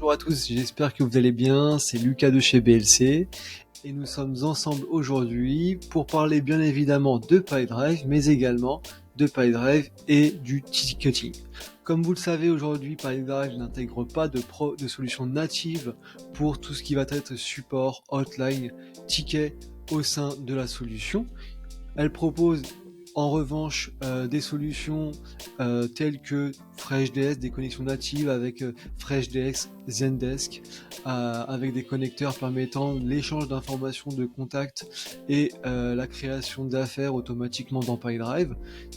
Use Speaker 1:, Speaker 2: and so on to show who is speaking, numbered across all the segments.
Speaker 1: Bonjour à tous, j'espère que vous allez bien, c'est Lucas de chez BLC et nous sommes ensemble aujourd'hui pour parler bien évidemment de PyDrive mais également de PyDrive et du ticketing. Comme vous le savez aujourd'hui, PyDrive n'intègre pas de solution native pour tout ce qui va être support, hotline, ticket au sein de la solution. Elle propose en revanche des solutions telles que FreshDS, des connexions natives avec FreshDS, Zendesk, avec des connecteurs permettant l'échange d'informations de contacts et la création d'affaires automatiquement dans PyDrive.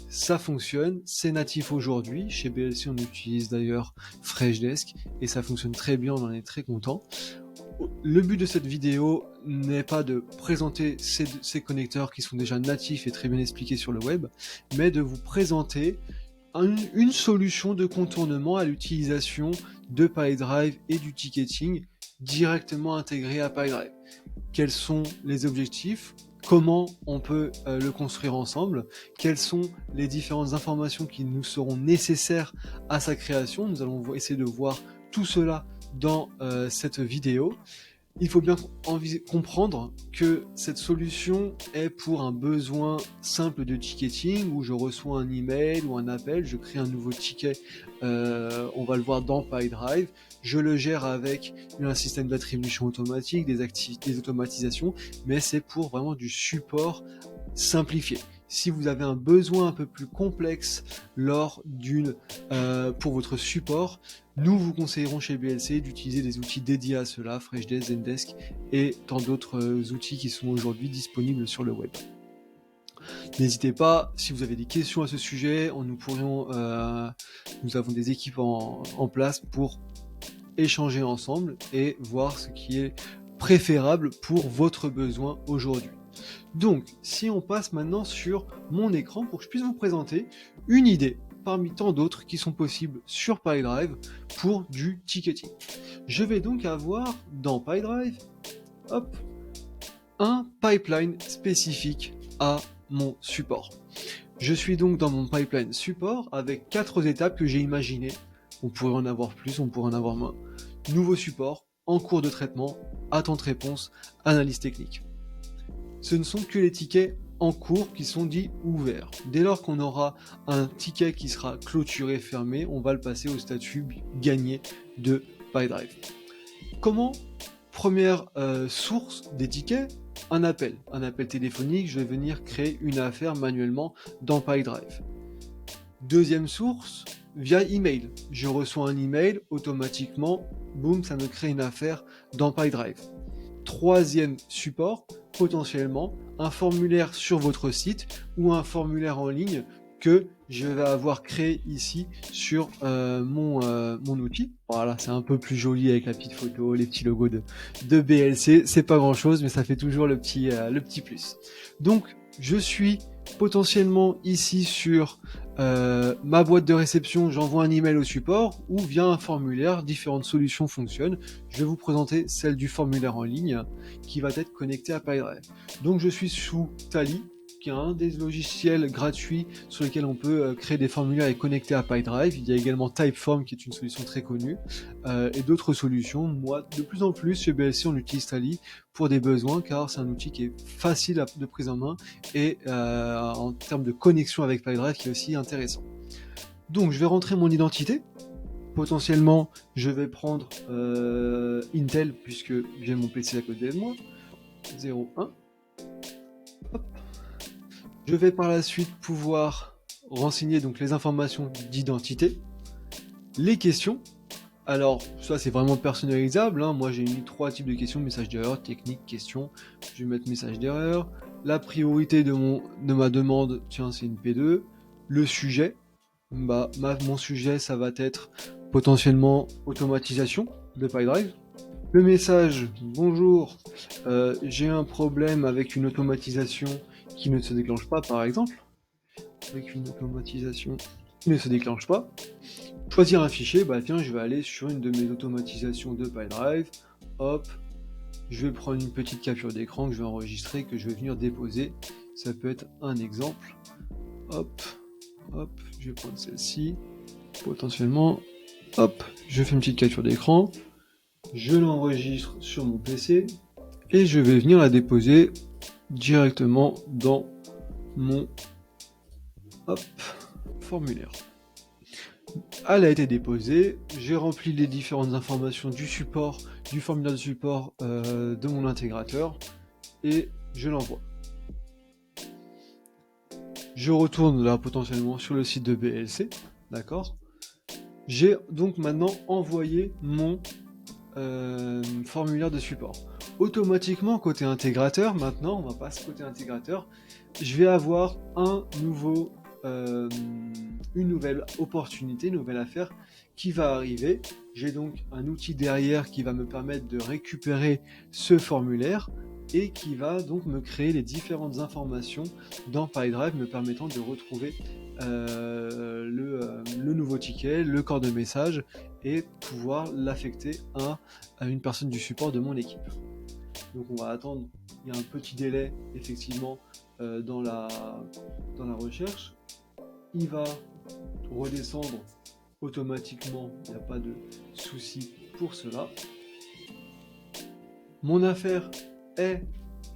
Speaker 1: Ça fonctionne, c'est natif aujourd'hui. Chez BLC, on utilise d'ailleurs FreshDesk et ça fonctionne très bien, on en est très content. Le but de cette vidéo n'est pas de présenter ces connecteurs qui sont déjà natifs et très bien expliqués sur le web, mais de vous présenter une solution de contournement à l'utilisation de PyDrive et du ticketing directement intégré à PyDrive. Quels sont les objectifs ? Comment on peut le construire ensemble? Quelles sont les différentes informations qui nous seront nécessaires à sa création? Nous allons essayer de voir tout cela dans cette vidéo. Il faut bien comprendre que cette solution est pour un besoin simple de ticketing où je reçois un email ou un appel, je crée un nouveau ticket, on va le voir dans PyDrive, je le gère avec un système d'attribution automatique, des automatisations, mais c'est pour vraiment du support simplifié. Si vous avez un besoin un peu plus complexe pour votre support, nous vous conseillerons chez BLC d'utiliser des outils dédiés à cela, FreshDesk, Zendesk et tant d'autres outils qui sont aujourd'hui disponibles sur le web. N'hésitez pas, si vous avez des questions à ce sujet, nous avons des équipes en place pour échanger ensemble et voir ce qui est préférable pour votre besoin aujourd'hui. Donc, si on passe maintenant sur mon écran pour que je puisse vous présenter une idée parmi tant d'autres qui sont possibles sur PyDrive pour du ticketing. Je vais donc avoir dans PyDrive, un pipeline spécifique à mon support. Je suis donc dans mon pipeline support avec 4 étapes que j'ai imaginées. On pourrait en avoir plus, on pourrait en avoir moins. Nouveau support, en cours de traitement, attente-réponse, analyse technique. Ce ne sont que les tickets en cours qui sont dits ouverts. Dès lors qu'on aura un ticket qui sera clôturé, fermé, on va le passer au statut gagné de PyDrive. Comment ? Première source des tickets, un appel téléphonique, je vais venir créer une affaire manuellement dans PyDrive. Deuxième source, via email. Je reçois un email, automatiquement, boum, ça me crée une affaire dans PyDrive. Troisième support, potentiellement un formulaire sur votre site ou un formulaire en ligne que je vais avoir créé ici sur mon outil. Voilà, c'est un peu plus joli avec la petite photo, les petits logos de BLC. C'est pas grand chose, mais ça fait toujours le petit plus. Donc, je suis potentiellement ici sur ma boîte de réception, j'envoie un email au support ou via un formulaire, différentes solutions fonctionnent. Je vais vous présenter celle du formulaire en ligne qui va être connecté à PyDrive. Donc je suis sous Tally, qui est un des logiciels gratuits sur lesquels on peut créer des formulaires et connecter à PyDrive. Il y a également Typeform qui est une solution très connue et d'autres solutions. Moi, de plus en plus chez BLC, on utilise Tally pour des besoins car c'est un outil qui est facile de prise en main et en termes de connexion avec PyDrive qui est aussi intéressant. Donc je vais rentrer mon identité. Potentiellement, je vais prendre Intel puisque j'ai mon PC à côté de moi. 01. Hop. Je vais par la suite pouvoir renseigner donc les informations d'identité, les questions. Alors, ça c'est vraiment personnalisable, hein. Moi j'ai mis 3 types de questions, message d'erreur, technique, question. Je vais mettre message d'erreur. La priorité de ma demande, tiens, c'est une P2. Le sujet, mon sujet ça va être potentiellement automatisation de PyDrive. Le message, bonjour, j'ai un problème avec une automatisation qui ne se déclenche pas par exemple. Avec une automatisation qui ne se déclenche pas. Choisir un fichier, tiens, je vais aller sur une de mes automatisations de PyDrive. Hop, je vais prendre une petite capture d'écran que je vais enregistrer, que je vais venir déposer. Ça peut être un exemple. Hop, je vais prendre celle-ci. Potentiellement, hop, je fais une petite capture d'écran. Je l'enregistre sur mon PC et je vais venir la déposer directement dans mon formulaire. Elle a été déposée, j'ai rempli les différentes informations du support, du formulaire de support de mon intégrateur et je l'envoie. Je retourne là potentiellement sur le site de BLC, d'accord. J'ai donc maintenant envoyé mon formulaire de support. Automatiquement, côté intégrateur, maintenant, on va passer côté intégrateur, je vais avoir une nouvelle opportunité, une nouvelle affaire qui va arriver. J'ai donc un outil derrière qui va me permettre de récupérer ce formulaire et qui va donc me créer les différentes informations dans PyDrive me permettant de retrouver le nouveau ticket, le corps de message et pouvoir l'affecter à une personne du support de mon équipe. Donc on va attendre, il y a un petit délai effectivement dans la recherche. Il va redescendre automatiquement, il n'y a pas de souci pour cela. Mon affaire est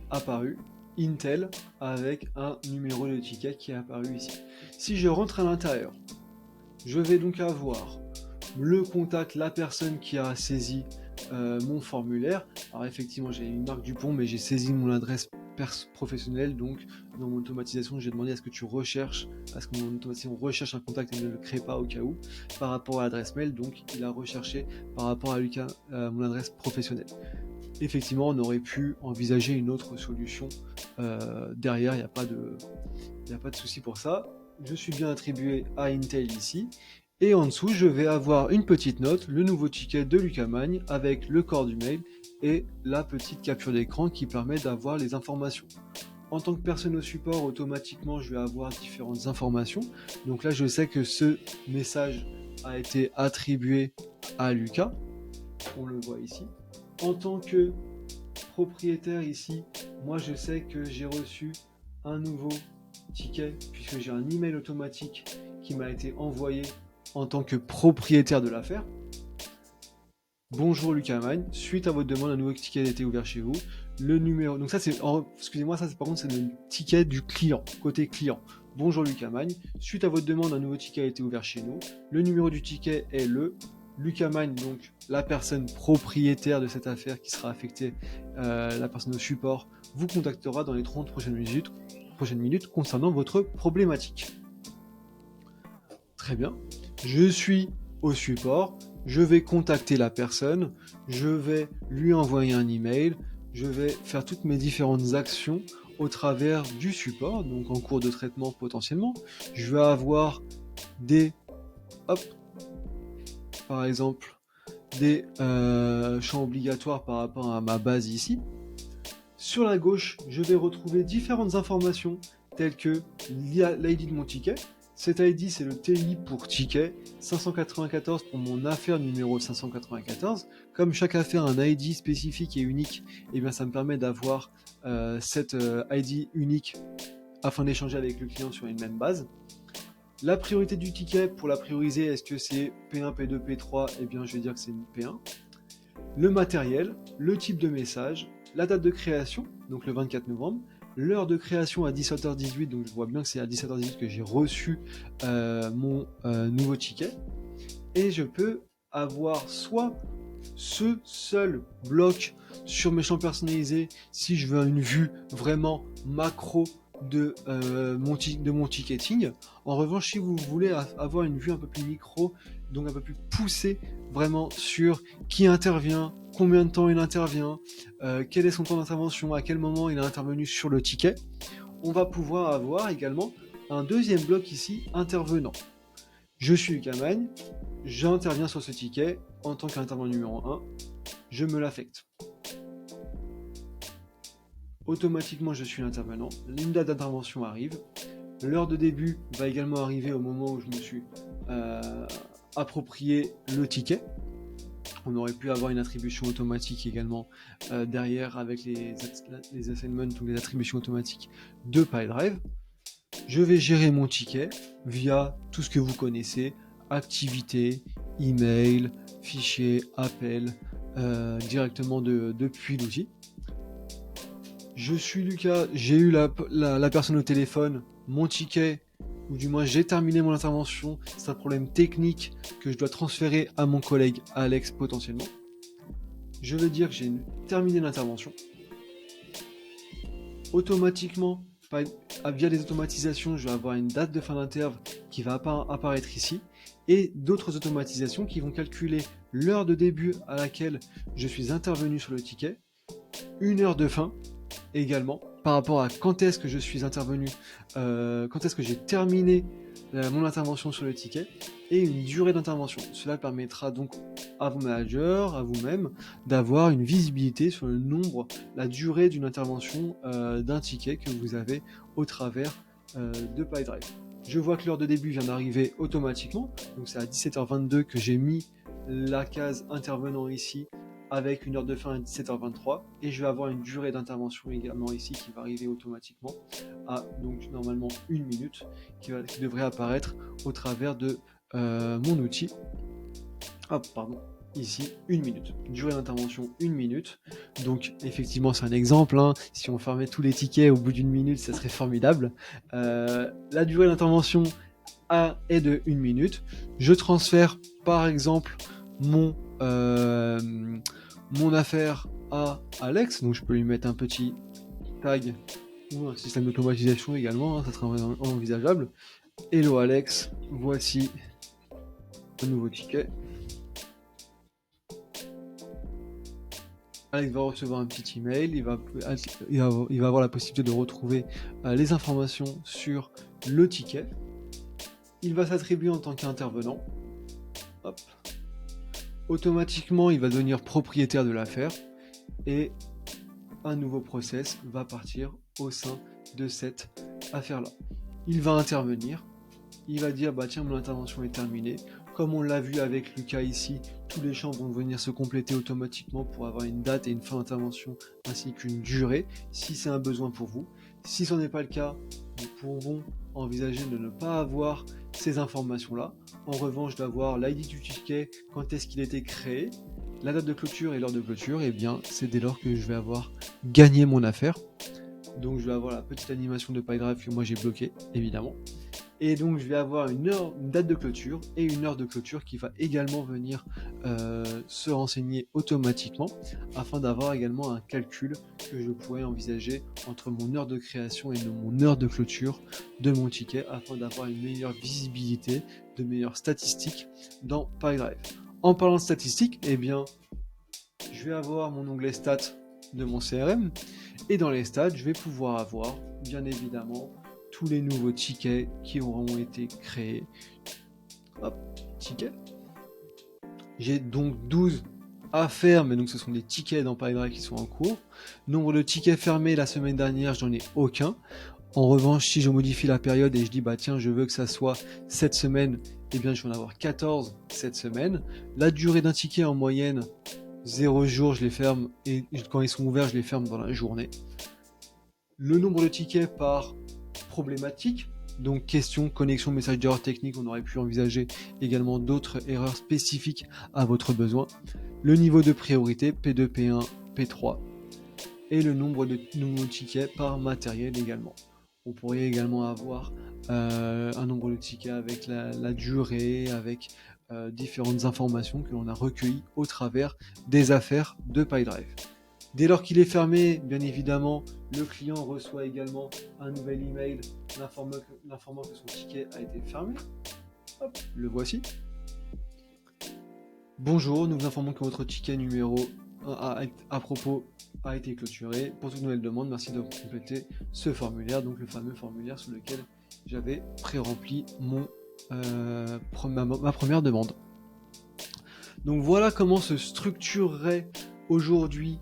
Speaker 1: apparue, Intel, avec un numéro de ticket qui est apparu ici. Si je rentre à l'intérieur, je vais donc avoir le contact, la personne qui a saisi mon formulaire. Alors effectivement, j'ai une marque Dupont, mais j'ai saisi mon adresse professionnelle, donc dans mon automatisation, j'ai demandé à ce que tu recherches, à ce que mon automatisation recherche un contact et ne le crée pas au cas où, par rapport à l'adresse mail, donc il a recherché par rapport à Lucas mon adresse professionnelle. Effectivement, on aurait pu envisager une autre solution derrière, il n'y a pas de souci pour ça. Je suis bien attribué à Intel ici. Et en dessous, je vais avoir une petite note, le nouveau ticket de Lucas Magne avec le corps du mail et la petite capture d'écran qui permet d'avoir les informations. En tant que personne au support, automatiquement, je vais avoir différentes informations. Donc là, je sais que ce message a été attribué à Lucas. On le voit ici. En tant que propriétaire ici, moi, je sais que j'ai reçu un nouveau ticket puisque j'ai un email automatique qui m'a été envoyé en tant que propriétaire de l'affaire. Bonjour Lucas Magne, suite à votre demande, un nouveau ticket a été ouvert chez vous. Le numéro, donc ça c'est, excusez-moi, ça c'est par contre c'est le ticket du client, côté client. Bonjour Lucas Magne, suite à votre demande, un nouveau ticket a été ouvert chez nous. Le numéro du ticket est le Lucas Magne, donc la personne propriétaire de cette affaire qui sera affectée, la personne au support, vous contactera dans les 30 prochaines minutes concernant votre problématique. Très bien. Je suis au support, je vais contacter la personne, je vais lui envoyer un email, je vais faire toutes mes différentes actions au travers du support, donc en cours de traitement potentiellement. Je vais avoir par exemple, des champs obligatoires par rapport à ma base ici. Sur la gauche, je vais retrouver différentes informations telles que l'ID de mon ticket. Cet ID, c'est le TI pour ticket, 594 pour mon affaire numéro 594. Comme chaque affaire a un ID spécifique et unique, eh bien, ça me permet d'avoir cette ID unique afin d'échanger avec le client sur une même base. La priorité du ticket, pour la prioriser, est-ce que c'est P1, P2, P3 ? Eh bien, je vais dire que c'est une P1. Le matériel, le type de message, la date de création, donc le 24 novembre, l'heure de création à 17h18, donc je vois bien que c'est à 17h18 que j'ai reçu mon nouveau ticket. Et je peux avoir soit ce seul bloc sur mes champs personnalisés, si je veux une vue vraiment macro de mon ticketing. En revanche, si vous voulez avoir une vue un peu plus micro, donc un peu plus poussée vraiment sur qui intervient, combien de temps il intervient, quel est son temps d'intervention, à quel moment il a intervenu sur le ticket, on va pouvoir avoir également un deuxième bloc ici, intervenant. Je suis Lucas Magne, j'interviens sur ce ticket en tant qu'intervenant numéro 1, je me l'affecte. Automatiquement, je suis l'intervenant, une date d'intervention arrive, l'heure de début va également arriver au moment où je me suis approprié le ticket. On aurait pu avoir une attribution automatique également derrière avec les assignments ou les attributions automatiques de PyDrive. Je vais gérer mon ticket via tout ce que vous connaissez, activité, email, fichier, appel, directement depuis l'outil. Je suis Lucas, j'ai eu la personne au téléphone, mon ticket, ou du moins j'ai terminé mon intervention, c'est un problème technique que je dois transférer à mon collègue Alex potentiellement. Je veux dire que j'ai terminé l'intervention. Automatiquement, via les automatisations, je vais avoir une date de fin d'interve qui va apparaître ici, et d'autres automatisations qui vont calculer l'heure de début à laquelle je suis intervenu sur le ticket, une heure de fin, également, par rapport à quand est-ce que je suis intervenu, quand est-ce que j'ai terminé mon intervention sur le ticket, et une durée d'intervention. Cela permettra donc à vos managers, à vous-même, d'avoir une visibilité sur le nombre, la durée d'une intervention d'un ticket que vous avez au travers de PyDrive. Je vois que l'heure de début vient d'arriver automatiquement, donc c'est à 17h22 que j'ai mis la case intervenant ici, avec une heure de fin à 17h23, et je vais avoir une durée d'intervention également ici qui va arriver automatiquement à donc normalement 1 minute qui devrait apparaître au travers de mon outil. Hop, pardon, ici 1 minute. Durée d'intervention 1 minute. Donc effectivement c'est un exemple, hein. Si on fermait tous les tickets au bout d'1 minute, ça serait formidable. La durée d'intervention est de 1 minute. Je transfère par exemple mon affaire à Alex, donc je peux lui mettre un petit tag ou un système d'automatisation également, hein, ça sera envisageable. Hello Alex, voici un nouveau ticket. Alex va recevoir un petit email, il va avoir la possibilité de retrouver les informations sur le ticket. Il va s'attribuer en tant qu'intervenant. Hop. Automatiquement, il va devenir propriétaire de l'affaire et un nouveau process va partir au sein de cette affaire-là. Il va intervenir, il va dire bah tiens, mon intervention est terminée. Comme on l'a vu avec Lucas ici, tous les champs vont venir se compléter automatiquement pour avoir une date et une fin d'intervention ainsi qu'une durée si c'est un besoin pour vous. Si ce n'est pas le cas, nous pouvons envisager de ne pas avoir ces informations-là. En revanche, d'avoir l'ID du ticket, quand est-ce qu'il a été créé, la date de clôture et l'heure de clôture, et bien c'est dès lors que je vais avoir gagné mon affaire. Donc je vais avoir la petite animation de PyDrive que moi j'ai bloquée, évidemment. Et donc je vais avoir une date de clôture et une heure de clôture qui va également venir se renseigner automatiquement afin d'avoir également un calcul que je pourrais envisager entre mon heure de création et mon heure de clôture de mon ticket afin d'avoir une meilleure visibilité, de meilleures statistiques dans PyDrive. En parlant de statistiques, eh bien, je vais avoir mon onglet stats de mon CRM et dans les stats, je vais pouvoir avoir bien évidemment tous les nouveaux tickets qui auront été créés. Hop, tickets. J'ai donc 12 à faire, mais donc ce sont des tickets dans PyDrive qui sont en cours. Nombre de tickets fermés la semaine dernière, j'en ai aucun. En revanche, si je modifie la période et je dis bah tiens, je veux que ça soit cette semaine, eh bien je vais en avoir 14 cette semaine. La durée d'un ticket en moyenne, 0 jours, je les ferme, et quand ils sont ouverts, je les ferme dans la journée. Le nombre de tickets par problématique, donc question, connexion, message d'erreur technique, on aurait pu envisager également d'autres erreurs spécifiques à votre besoin. Le niveau de priorité, P2, P1, P3, et le nombre de nouveaux tickets par matériel également. On pourrait également avoir un nombre de tickets avec la durée, avec différentes informations que l'on a recueillies au travers des affaires de PyDrive. Dès lors qu'il est fermé, bien évidemment, le client reçoit également un nouvel email l'informant que son ticket a été fermé. Hop, le voici. Bonjour, nous vous informons que votre ticket numéro à propos a été clôturé. Pour toute nouvelle demande, merci de compléter ce formulaire, donc le fameux formulaire sur lequel j'avais pré-rempli ma première demande. Donc voilà comment se structurerait aujourd'hui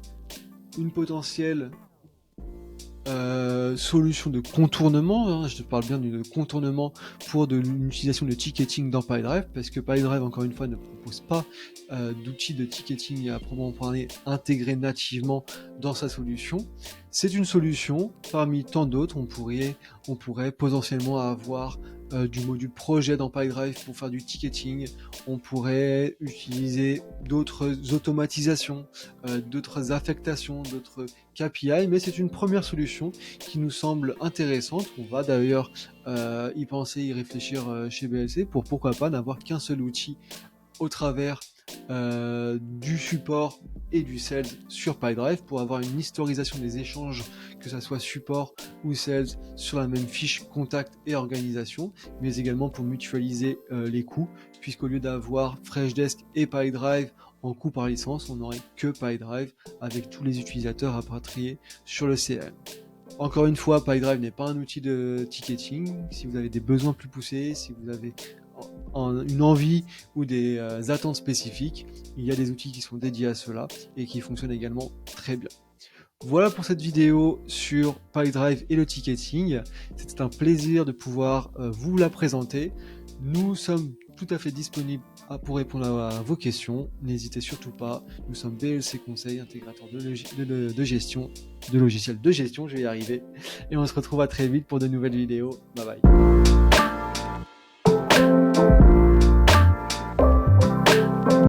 Speaker 1: une potentielle solution de contournement, hein, je te parle bien de contournement pour une utilisation de ticketing dans PyDrive, parce que PyDrive, encore une fois, ne propose pas d'outils de ticketing à proprement parler intégrés nativement dans sa solution. C'est une solution parmi tant d'autres. On pourrait potentiellement avoir du module projet dans PyDrive pour faire du ticketing. On pourrait utiliser d'autres automatisations, d'autres affectations, d'autres KPI, mais c'est une première solution qui nous semble intéressante. On va d'ailleurs y penser, y réfléchir chez BLC pour pourquoi pas n'avoir qu'un seul outil au travers du support et du sales sur PyDrive pour avoir une historisation des échanges, que ça soit support ou sales, sur la même fiche contact et organisation, mais également pour mutualiser les coûts, puisqu'au lieu d'avoir Freshdesk et PyDrive en coût par licence, on n'aurait que PyDrive avec tous les utilisateurs rapatriés sur le CRM. Encore une fois, PyDrive n'est pas un outil de ticketing. Si vous avez des besoins plus poussés, si vous avez une envie ou des attentes spécifiques, il y a des outils qui sont dédiés à cela et qui fonctionnent également très bien. Voilà pour cette vidéo sur PyDrive et le ticketing. C'était un plaisir de pouvoir vous la présenter. Nous sommes tout à fait disponibles pour répondre à vos questions. N'hésitez surtout pas. Nous sommes BLC Conseil, intégrateur de gestion, de logiciels de gestion, je vais y arriver. Et on se retrouve à très vite pour de nouvelles vidéos. Bye bye.